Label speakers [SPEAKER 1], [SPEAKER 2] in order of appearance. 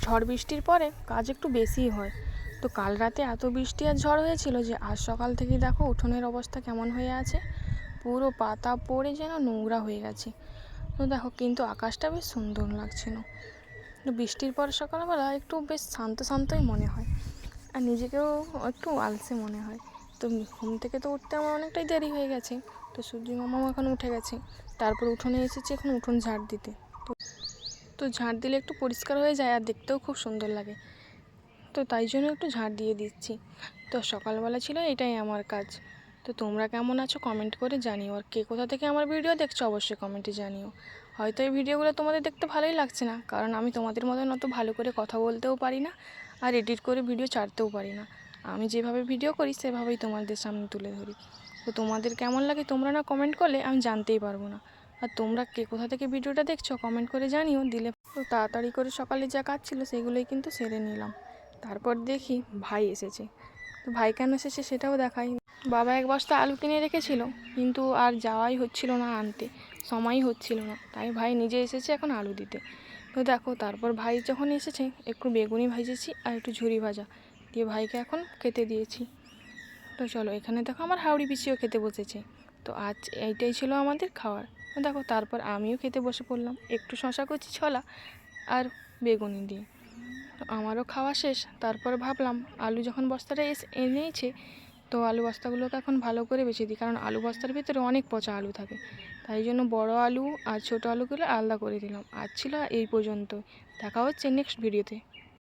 [SPEAKER 1] ঝড় বৃষ্টির পরে কাজ একটু বেশিই হয়। তো কাল রাতে এত বৃষ্টি আর ঝড় হয়েছিল যে আজ সকাল থেকেই দেখো উঠোনের অবস্থা কেমন হয়ে আছে, পুরো পাতা পড়ে যেন নোংরা হয়ে গেছে। তো দেখো কিন্তু আকাশটা বেশ সুন্দর লাগছিল। তো বৃষ্টির পর সকালবেলা একটু বেশ শান্ত শান্তই মনে হয়, আর নিজেকেও একটু আলসে মনে হয়। তো ঘুম থেকে তো উঠতে আমার অনেকটাই দেরি হয়ে গেছে। তো সূর্য মামাও এখন উঠে গেছে। তারপর উঠোনে এসেছি এখন উঠোন ঝাড় দিতে। তো ঝাড় দিলে একটু পরিষ্কার হয়ে যায় আর দেখতেও খুব সুন্দর লাগে। তো তাই জন্য একটু ঝাড় দিয়ে দিচ্ছি। তো সকালবেলা ছিল এটাই আমার কাজ। তো তোমরা কেমন আছো কমেন্ট করে জানিও, আর কে কোথা থেকে আমার ভিডিও দেখছো অবশ্যই কমেন্টে জানিও। হয়তো এই ভিডিওগুলো তোমাদের দেখতে ভালোই লাগছে না, কারণ আমি তোমাদের মতন অত ভালো করে কথা বলতেও পারি না, আর এডিট করে ভিডিও ছাড়তেও পারি না। আমি যেভাবে ভিডিও করি সেভাবেই তোমাদের সামনে তুলে ধরি। তো তোমাদের কেমন লাগে তোমরা না কমেন্ট করলে আমি জানতেই পারবো না। আর তোমরা কে কোথা থেকে ভিডিওটা দেখছো কমেন্ট করে জানিও, দিলে তো তাড়াতাড়ি করে সকালে যা কাজ ছিল সেগুলোই কিন্তু সেরে নিলাম। তারপর দেখি ভাই এসেছে। তো ভাই কেন এসেছে সেটাও দেখাই। বাবা এক বস্তা আলু কিনে রেখেছিল, কিন্তু আর যাওয়াই হচ্ছিল না আনতে, সময়ই হচ্ছিল না, তাই ভাই নিজে এসেছে এখন আলু দিতে। তো দেখো তারপর ভাই যখন এসেছে একটু বেগুনি ভাজেছি আর একটু ঝুরি ভাজা দিয়ে ভাইকে এখন খেতে দিয়েছি। তো চলো এখানে দেখো আমার হাওড়ি পিসিও খেতে বসেছে। তো আজ এইটাই ছিল আমাদের খাওয়ার। তো দেখো তারপর আমিও খেতে বসে পড়লাম একটু শশা কুচি ছোলা আর বেগুনি দিয়ে। তো আমারও খাওয়া শেষ। তারপর ভাবলাম আলু যখন বস্তাটা এনেছে, তো আলু বস্তাগুলোকে এখন ভালো করে বেছে দিই, কারণ আলু বস্তার ভিতরে অনেক পচা আলু থাকে। তাই জন্য বড় আলু আর ছোটো আলুগুলো আলাদা করে দিলাম। আজ ছিল এই পর্যন্ত, দেখা হচ্ছে নেক্সট ভিডিওতে।